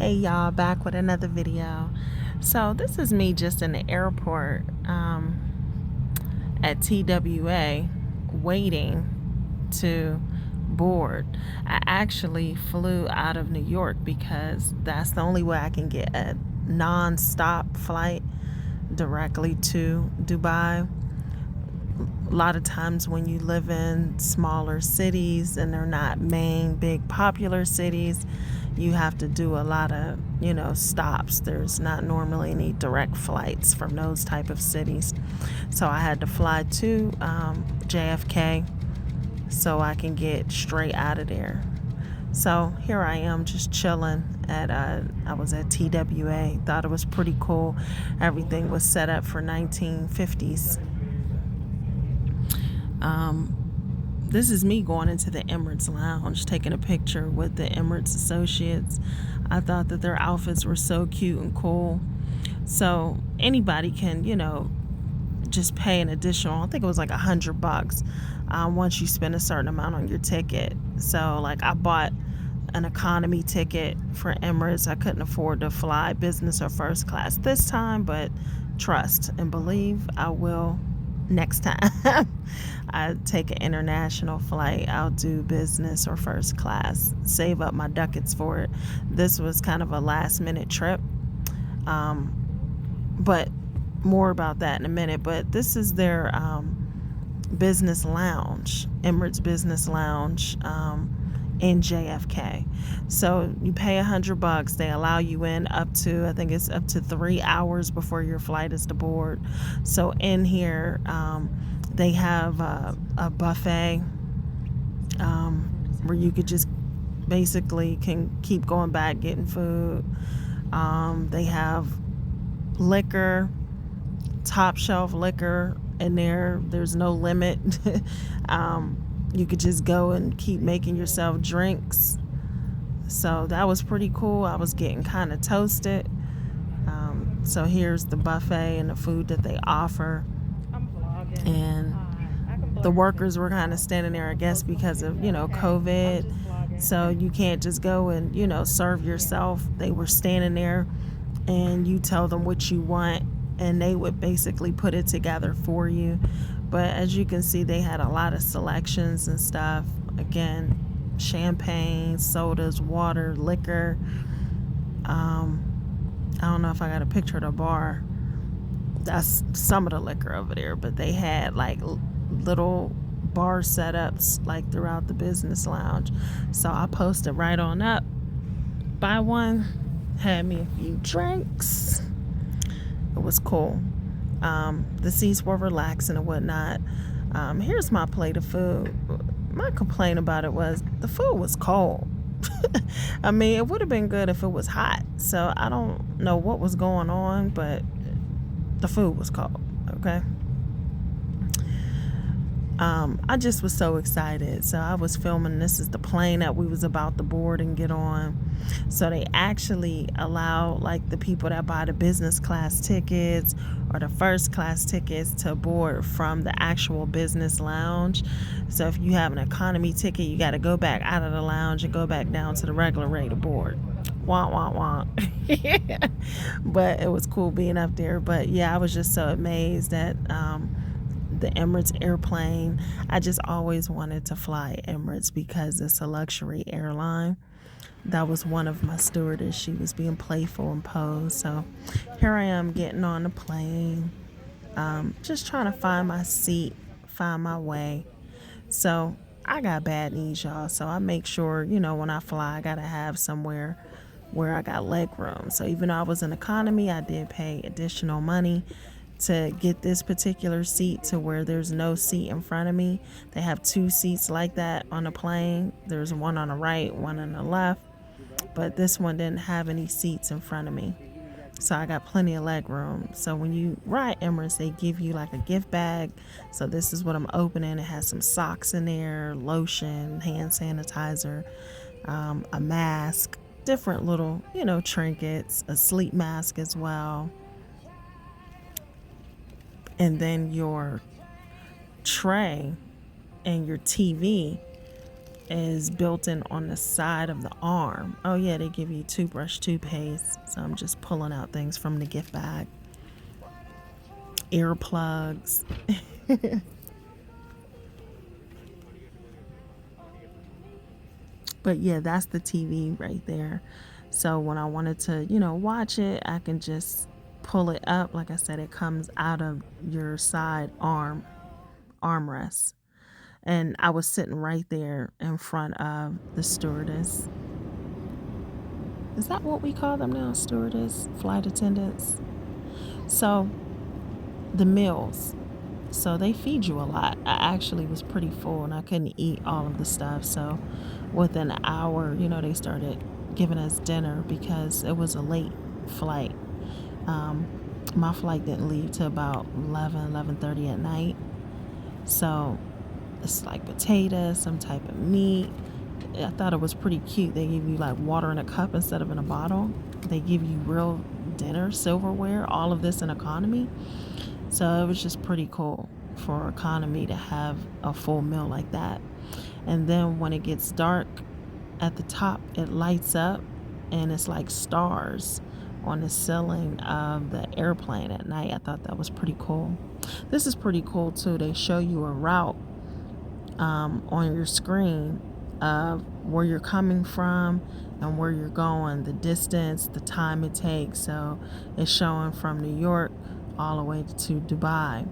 Hey y'all, back with another video. So this is me just in the airport at TWA waiting to board. I actually flew out of New York because that's the only way I can get a non-stop flight directly to Dubai. A lot of times when you live in smaller cities and they're not main big popular cities, you have to do a lot of stops. There's not normally any direct flights from those type of cities, so I had to fly to JFK so I can get straight out of there. So here I am just chilling at I was at TWA. Thought it was pretty cool. Everything was set up for 1950s. This is me going into the Emirates Lounge, taking a picture with the Emirates associates. I thought that their outfits were so cute and cool. So anybody can, just pay an additional, I think it was like $100 once you spend a certain amount on your ticket. So like I bought an economy ticket for Emirates. I couldn't afford to fly business or first class this time, but trust and believe I will next time. I take an international flight, I'll do business or first class, save up my ducats for it. This was kind of a last minute trip, but more about that in a minute. But this is their business lounge, Emirates Business Lounge, in JFK. So you pay $100. They allow you in up to, I think it's up to 3 hours before your flight is to board. So in here, they have a buffet where you could just basically can keep going back getting food. They have liquor, top shelf liquor in there. There's no limit. You could just go and keep making yourself drinks. So that was pretty cool. I was getting kind of toasted. So here's the buffet and the food that they offer. And the workers were kind of standing there, I guess, because of, COVID. So you can't just go and, serve yourself. They were standing there and you tell them what you want and they would basically put it together for you. But as you can see, they had a lot of selections and stuff. Again, champagne, sodas, water, liquor. I don't know if I got a picture of the bar. That's some of the liquor over there, but they had like little bar setups like throughout the business lounge. So I posted right on up. Buy one, had me a few drinks. It was cool. The seats were relaxing and whatnot. Here's my plate of food. My complaint about it was the food was cold. I mean, it would have been good if it was hot. So I don't know what was going on, but the food was cold. Okay. I just was so excited. So I was filming. This is the plane that we was about to board and get on. So they actually allow like the people that buy the business class tickets or the first class tickets to board from the actual business lounge. So if you have an economy ticket, you got to go back out of the lounge and go back down to the regular rate of board. Wah, wah, wah. But it was cool being up there. But yeah, I was just so amazed at the Emirates airplane. I just always wanted to fly Emirates because it's a luxury airline. That was one of my stewardess. She was being playful and posed. So here I am getting on the plane, just trying to find my seat, find my way. So I got bad knees, y'all. So I make sure, when I fly, I got to have somewhere where I got leg room. So even though I was in economy, I did pay additional money to get this particular seat to where there's no seat in front of me. They have two seats like that on a plane. There's one on the right, one on the left, but this one didn't have any seats in front of me. So I got plenty of leg room. So when you ride Emirates, they give you like a gift bag. So this is what I'm opening. It has some socks in there, lotion, hand sanitizer, a mask, different little, trinkets, a sleep mask as well. And then your tray and your TV is built in on the side of the arm. Oh yeah, they give you toothbrush, toothpaste. So I'm just pulling out things from the gift bag. Earplugs. But yeah, that's the TV right there. So when I wanted to, watch it, I can just pull it up. Like I said, it comes out of your side armrest. And I was sitting right there in front of the stewardess. Is that what we call them now? Stewardess, flight attendants. So the meals. So they feed you a lot. I actually was pretty full and I couldn't eat all of the stuff. So within an hour, they started giving us dinner because it was a late flight. Um, my flight didn't leave till about 11:30 at night. So it's like potatoes, some type of meat. I thought it was pretty cute. They give you like water in a cup instead of in a bottle. They give you real dinner silverware, all of this in economy. So it was just pretty cool for economy to have a full meal like that. And then when it gets dark at the top, it lights up and it's like stars on the ceiling of the airplane at night. I thought that was pretty cool. This is pretty cool too. They show you a route on your screen of where you're coming from and where you're going, the distance, the time it takes. So it's showing from New York all the way to Dubai.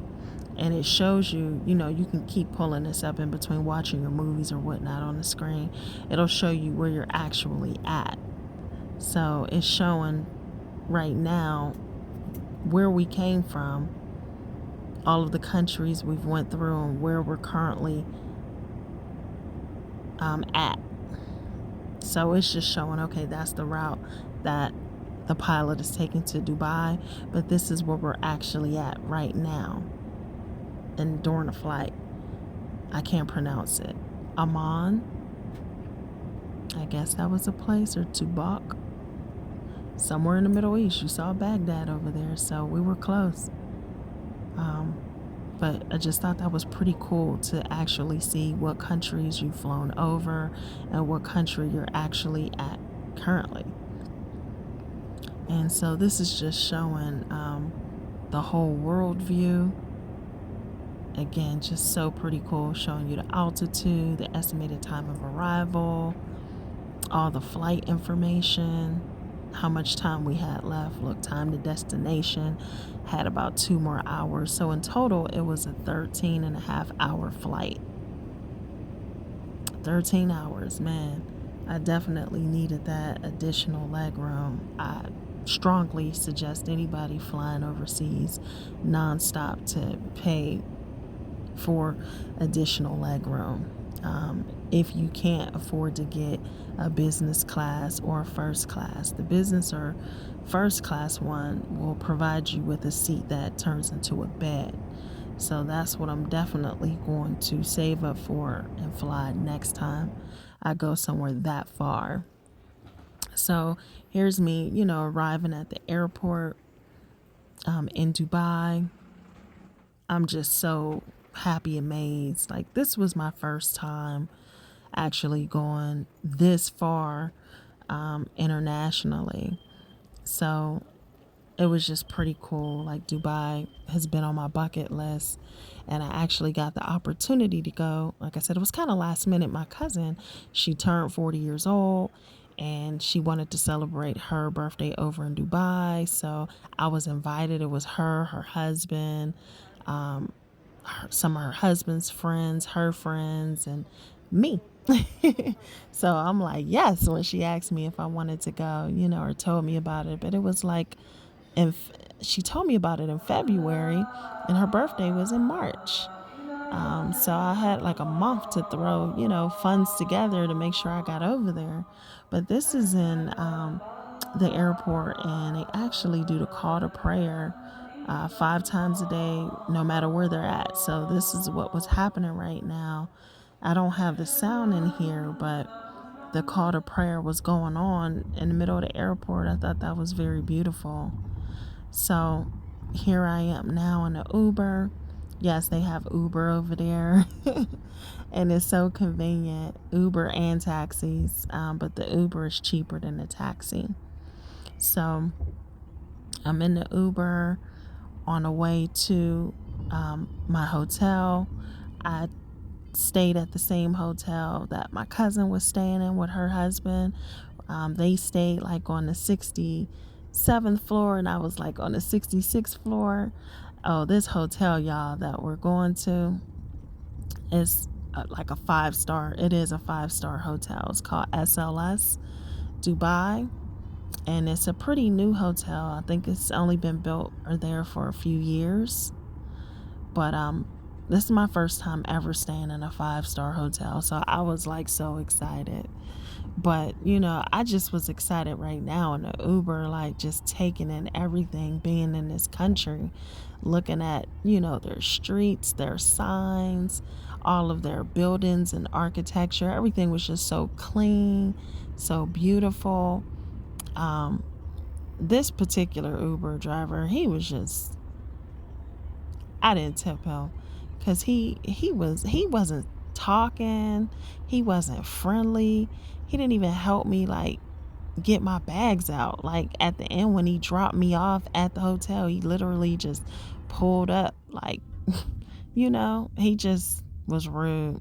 And it shows you, you can keep pulling this up in between watching your movies or whatnot on the screen. It'll show you where you're actually at. So it's showing right now where we came from, all of the countries we've went through, and where we're currently at. So it's just showing, okay, that's the route that the pilot is taking to Dubai, but this is where we're actually at right now. And during the flight, I can't pronounce it. Amman, I guess that was a place, or Tubak, somewhere in the Middle East. You saw Baghdad over there, so we were close. But I just thought that was pretty cool to actually see what countries you've flown over and what country you're actually at currently. And so this is just showing the whole world view. Again, just so pretty cool, showing you the altitude, the estimated time of arrival, all the flight information, how much time we had left. Look, time to destination, had about 2 more hours. So in total, it was a 13 and a half hour flight. 13 hours, man. I definitely needed that additional leg room. I strongly suggest anybody flying overseas nonstop to pay for additional leg room. If you can't afford to get a business class or a first class, the business or first class one will provide you with a seat that turns into a bed. So that's what I'm definitely going to save up for and fly next time I go somewhere that far. So here's me, arriving at the airport in Dubai. I'm just so happy, amazed. Like, this was my first time actually going this far internationally. So it was just pretty cool. Like, Dubai has been on my bucket list, and I actually got the opportunity to go. Like I said, it was kind of last minute. My cousin, she turned 40 years old and she wanted to celebrate her birthday over in Dubai. So I was invited. It was her husband, some of her husband's friends, her friends, and me. So I'm like, yes, when she asked me if I wanted to go, or told me about it. But it was like, and she told me about it in February, and her birthday was in March. So I had like a month to throw, funds together to make sure I got over there. But this is in the airport, and they actually do the call to prayer 5 times a day, no matter where they're at. So this is what was happening right now. I don't have the sound in here, but the call to prayer was going on in the middle of the airport. I thought that was very beautiful. So here I am now in the Uber, Yes, they have Uber over there. And it's so convenient. Uber and taxis. But the Uber is cheaper than the taxi. So I'm in the Uber on the way to my hotel. I stayed at the same hotel that my cousin was staying in with her husband. They stayed like on the 67th floor, and I was like on the 66th floor. Oh, this hotel, y'all, that we're going to is like a 5 star. It is a 5 star hotel. It's called SLS Dubai, and it's a pretty new hotel. I think it's only been built or there for a few years, but this is my first time ever staying in a 5 star hotel, so I was like so excited. But I just was excited right now in the Uber, like just taking in everything, being in this country, looking at their streets, their signs, all of their buildings and architecture. Everything was just so clean, so beautiful. um this particular Uber driver, he was just, I didn't tip him because he wasn't talking, he wasn't friendly, he didn't even help me like get my bags out. Like at the end when he dropped me off at the hotel, he literally just pulled up like he just was rude.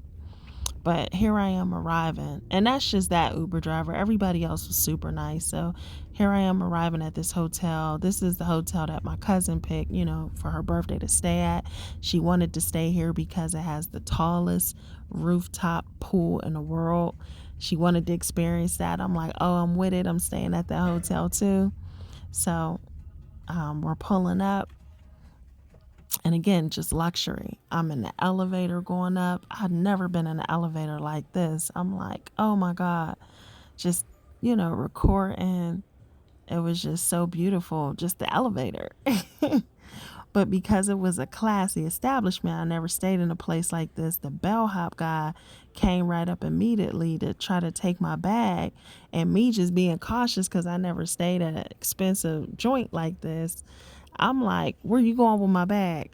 But here I am arriving, and that's just that Uber driver. Everybody else was super nice. So here I am arriving at this hotel. This is the hotel that my cousin picked, for her birthday to stay at. She wanted to stay here because it has the tallest rooftop pool in the world. She wanted to experience that. I'm like, oh, I'm with it. I'm staying at that hotel too. So we're pulling up. And again, just luxury. I'm in the elevator going up. I'd never been in an elevator like this. I'm like, oh my God. Just, recording. It was just so beautiful, just the elevator. But because it was a classy establishment, I never stayed in a place like this. The bellhop guy came right up immediately to try to take my bag. And me just being cautious because I never stayed at an expensive joint like this, I'm like, where you going with my bag?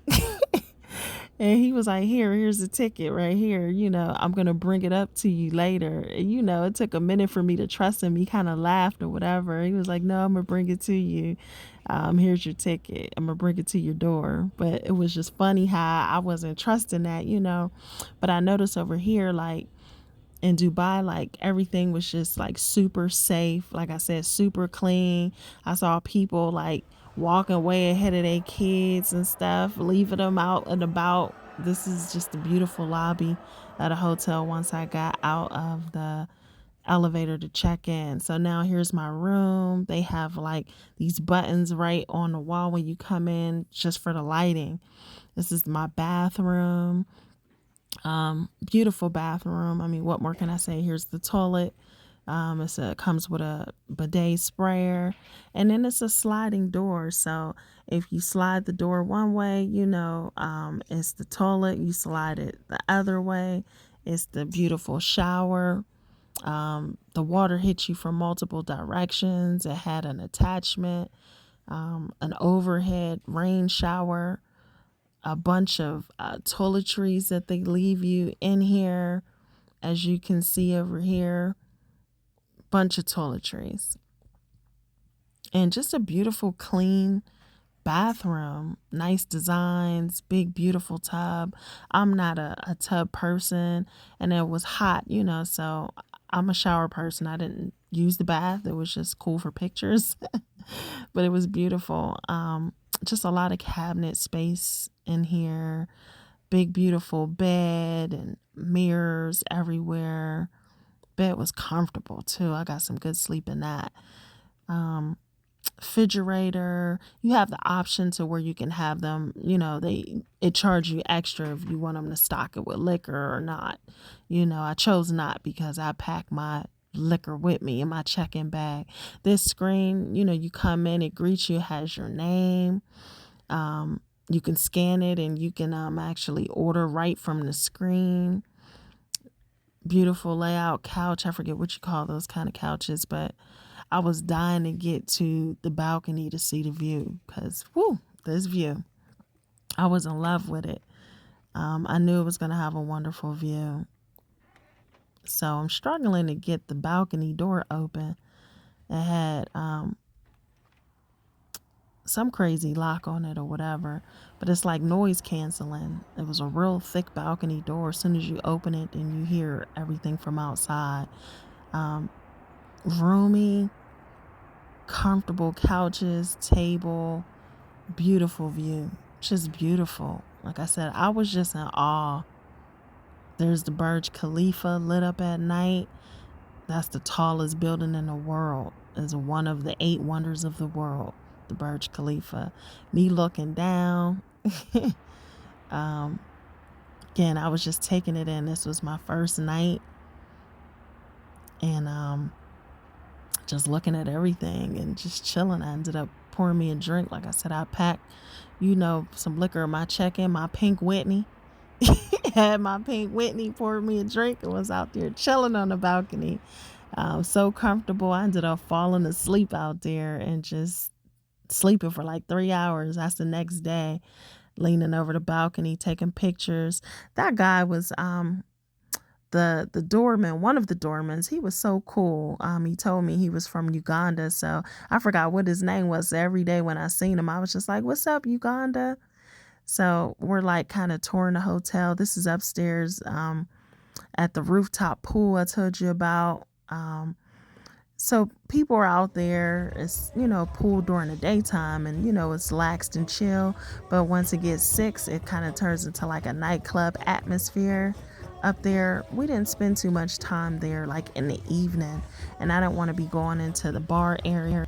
And he was like, here's the ticket right here. I'm going to bring it up to you later. And, it took a minute for me to trust him. He kind of laughed or whatever. He was like, no, I'm going to bring it to you. Here's your ticket. I'm going to bring it to your door. But it was just funny how I wasn't trusting that. But I noticed over here, like, in Dubai, like everything was just like super safe. Like I said, super clean. I saw people like walking way ahead of their kids and stuff, leaving them out and about. This is just a beautiful lobby at a hotel once I got out of the elevator to check in. So now here's my room. They have like these buttons right on the wall when you come in just for the lighting. This is my bathroom. Beautiful bathroom. I mean, what more can I say? Here's the toilet. Comes with a bidet sprayer, and then it's a sliding door. So if you slide the door one way, it's the toilet. You slide it the other way, it's the beautiful shower. The water hits you from multiple directions. It had an attachment, an overhead rain shower, a bunch of toiletries that they leave you in here, as you can see over here. Bunch of toiletries, and just a beautiful clean bathroom. Nice designs, big beautiful tub. I'm not a tub person, and it was hot, so I'm a shower person. I didn't use the bath. It was just cool for pictures. But it was beautiful. Just a lot of cabinet space in here. Big beautiful bed and mirrors everywhere. Bed was comfortable too. I got some good sleep in that. Refrigerator. You have the option to where you can have them, it charge you extra if you want them to stock it with liquor or not. I chose not because I pack my liquor with me in my check-in bag. This screen, you come in, it greets you, it has your name. You can scan it and you can actually order right from the screen. Beautiful layout couch. I forget what you call those kind of couches, but I was dying to get to the balcony to see the view because, this view, I was in love with it. I knew it was going to have a wonderful view. So I'm struggling to get the balcony door open. It had some crazy lock on it or whatever, but it's like noise canceling. It was a real thick balcony door. As soon as you open it, and you hear everything from outside. Um, Roomy, comfortable couches, table, beautiful view, just beautiful. Like I said, I was just in awe. There's the Burj Khalifa lit up at night. That's the tallest building in the world. It's one of the 8 wonders of the world, the Burj Khalifa. Me looking down. um, Again, I was just taking it in. This was my first night, and just looking at everything and just chilling. I ended up pouring me a drink. Like I said, I packed, some liquor in my check-in, my Pink Whitney. Had my Pink Whitney, poured me a drink, and was out there chilling on the balcony. So comfortable. I ended up falling asleep out there and just sleeping for like 3 hours. That's the next day, leaning over the balcony, taking pictures. That guy was the doorman, one of the doormans. He was so cool. He told me he was from Uganda, so I forgot what his name was. So every day when I seen him, I was just like, "What's up, Uganda?" So we're like kind of touring the hotel. This is upstairs at the rooftop pool I told you about. So people are out there. It's, pool during the daytime, and, it's laxed and chill. But once it gets 6, it kind of turns into like a nightclub atmosphere up there. We didn't spend too much time there, like in the evening. And I don't want to be going into the bar area